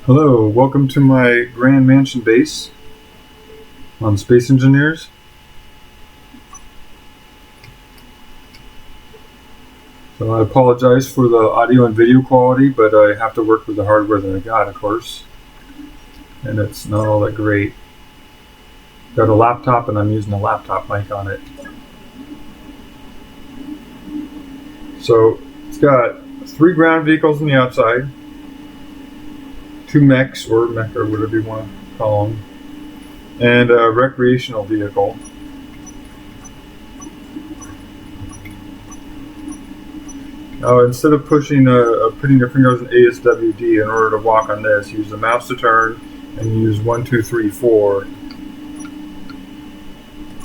Hello, welcome to my Grand Mansion base on Space Engineers. So I apologize for the audio and video quality, but I have to work with the hardware that I got, of course. And it's not all that great. Got a laptop and I'm using a laptop mic on it. So it's got 3 ground vehicles on the outside, 2 mechs or mech or whatever you want to call them, and a recreational vehicle. Now, instead of putting your fingers in ASWD in order to walk on this, use the mouse to turn and use 1, 2, 3, 4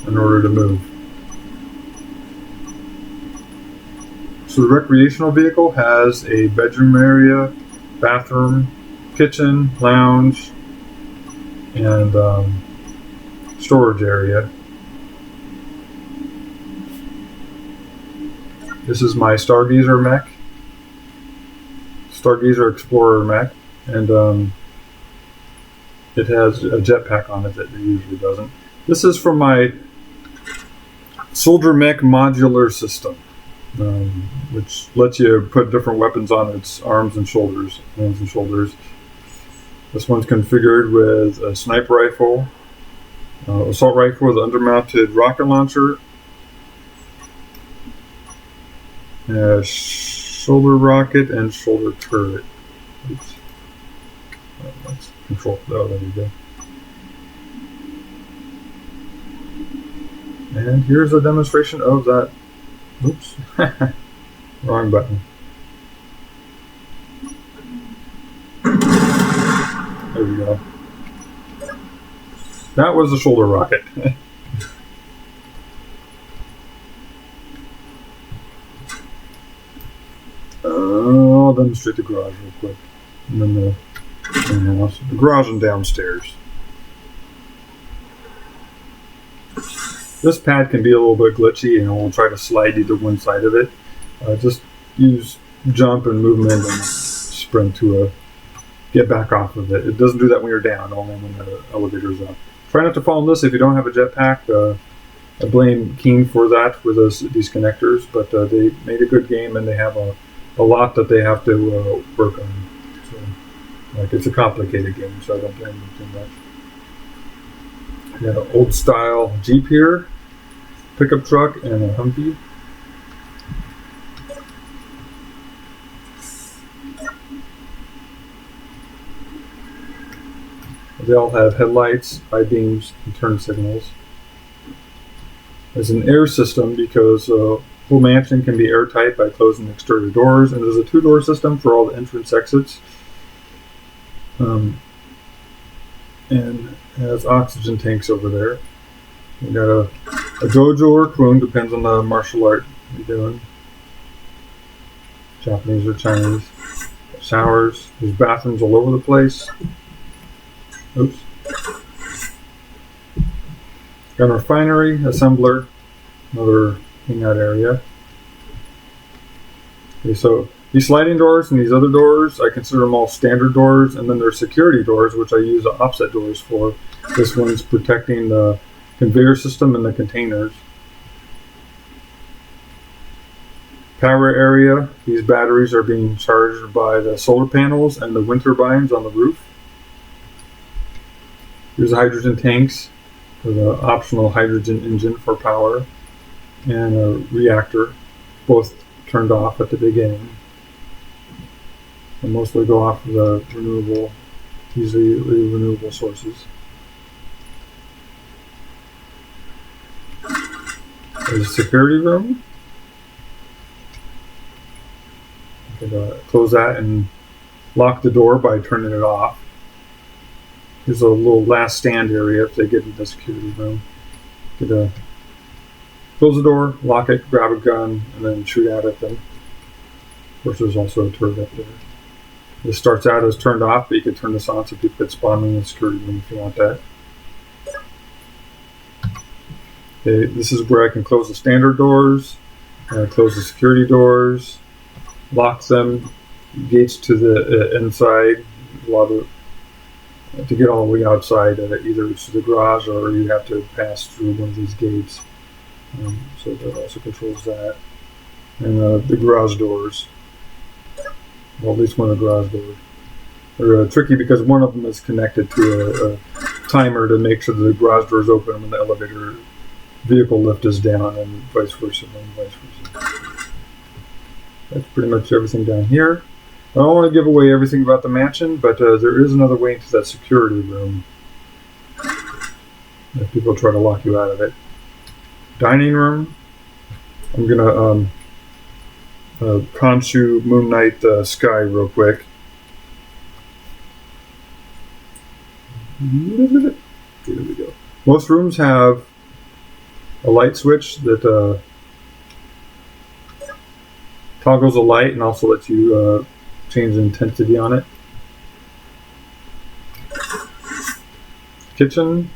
in order to move. So the recreational vehicle has a bedroom area, bathroom, kitchen, lounge, and storage area. This is my Stargazer mech, Stargazer Explorer mech, and it has a jetpack on it that it usually doesn't. This is from my Soldier Mech modular system, which lets you put different weapons on its arms and shoulders, hands and shoulders. This one's configured with a sniper rifle, assault rifle with undermounted rocket launcher, a shoulder rocket, and shoulder turret. Oops. Let's control. Oh, there we go. And here's a demonstration of that. Oops. Wrong button. There we go. That was a shoulder rocket. I'll demonstrate the garage real quick. And then the house. The garage and downstairs. This pad can be a little bit glitchy, and we'll try to slide you to one side of it. Just use jump and movement and sprint to get back off of it. It doesn't do that when you're down, only when the elevator's up. Try not to fall in this if you don't have a jetpack. I blame Keen for that with these connectors, but they made a good game, and they have a lot that they have to work on. So, it's a complicated game, so I don't blame them too much. I got an old style Jeep here, pickup truck, and a Humvee. They all have headlights, high beams, and turn signals. There's an air system because whole mansion can be airtight by closing exterior doors, and there's a 2-door system for all the entrance exits. And has oxygen tanks over there. You got a dojo or kung, depends on the martial art you're doing. Japanese or Chinese. Showers. There's bathrooms all over the place. Oops. Got a refinery, assembler, another hangout area. Okay, so these sliding doors and these other doors, I consider them all standard doors, and then there's security doors, which I use the offset doors for. This one's protecting the conveyor system and the containers. Power area, these batteries are being charged by the solar panels and the wind turbines on the roof. Here's the hydrogen tanks with an optional hydrogen engine for power, and a reactor, both turned off at the beginning. And mostly go off of the easily renewable sources. There's a security room. You can close that and lock the door by turning it off. Here's a little last stand area if they get into the security room. You could close the door, lock it, grab a gun, and then shoot out at them. Of course, there's also a turret up there. This starts out as turned off, but you can turn this on so people get spawned in the security room if you want that. Okay, this is where I can close the standard doors, close the security doors, lock them, gates to the inside. A lot of to get all the way outside, either to the garage or you have to pass through one of these gates. So that also controls that. And the garage doors, well, at least one of the garage doors, are tricky because one of them is connected to a timer to make sure that the garage doors open when the elevator vehicle lift is down, and vice versa, and vice versa. That's pretty much everything down here. I don't want to give away everything about the mansion, but there is another way into that security room if people try to lock you out of it. Dining room. I'm gonna Khonshu Moon Knight Sky real quick. Here we go. Most rooms have a light switch that toggles a light and also lets you change the intensity on it. Kitchen.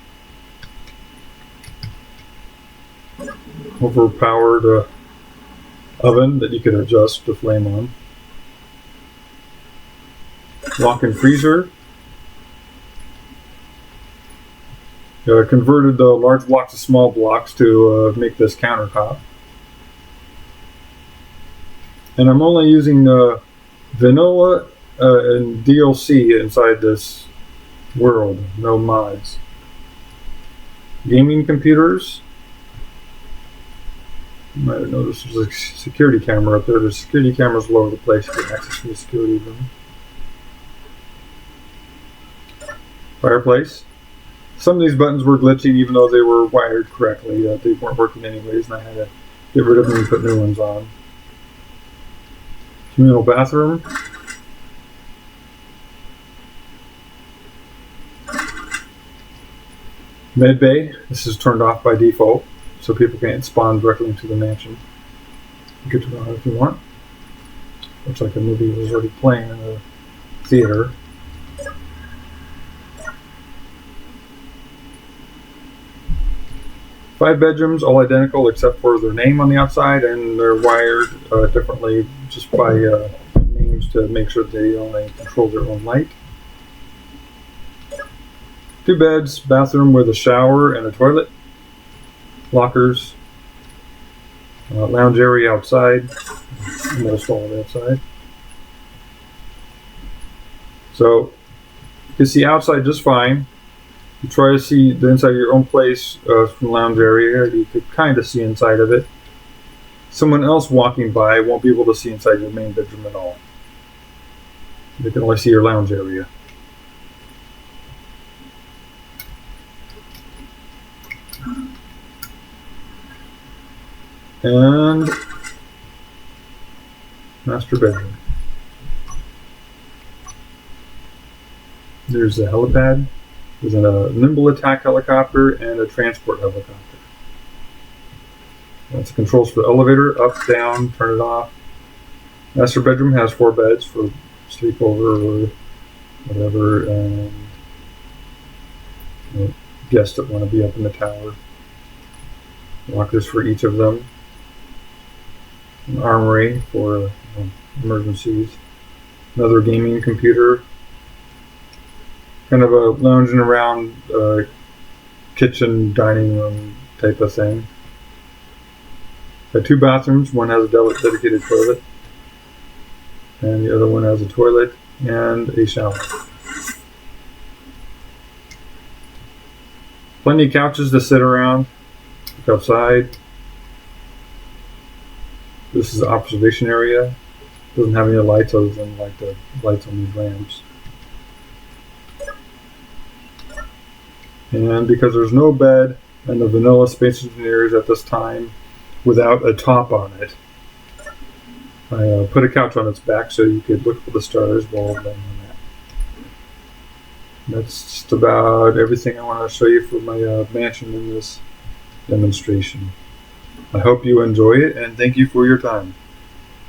Overpowered oven that you can adjust the flame on. Walk-in freezer. Converted large blocks to small blocks to make this countertop. And I'm only using vanilla and DLC inside this world, no mods. Gaming computers. You might have noticed there's a security camera up there. There's security cameras all over the place. You can access the security room. Fireplace. Some of these buttons were glitching even though they were wired correctly. They weren't working anyways, and I had to get rid of them and put new ones on. Communal bathroom. Med bay. This is turned off by default, so people can't spawn directly into the mansion. You can turn it on if you want. Looks like a movie was already playing in the theater. Five bedrooms, all identical except for their name on the outside, and they're wired differently just by names to make sure they only control their own light. 2 beds, bathroom with a shower and a toilet. Lockers. Lounge area outside. Almost all the outside. So you can see outside just fine. You try to see the inside of your own place from the lounge area. You could kind of see inside of it. Someone else walking by won't be able to see inside your main bedroom at all. They can only see your lounge area. And master bedroom. There's a helipad. There's a nimble attack helicopter and a transport helicopter. That's the controls for the elevator, up, down, turn it off. Master bedroom has 4 beds for sleepover or whatever, and guests that want to be up in the tower. Lockers for each of them. An armory for emergencies. Another gaming computer. Kind of a lounging around kitchen, dining room type of thing. Got 2 bathrooms. One has a dedicated toilet, and the other one has a toilet and a shower. Plenty of couches to sit around. Look outside. This is the observation area. Doesn't have any lights other than like the lights on these ramps. And because there's no bed and the vanilla Space Engineers at this time without a top on it, I put a couch on its back so you could look for the stars while laying on that. That's just about everything I want to show you for my mansion in this demonstration. I hope you enjoy it, and thank you for your time.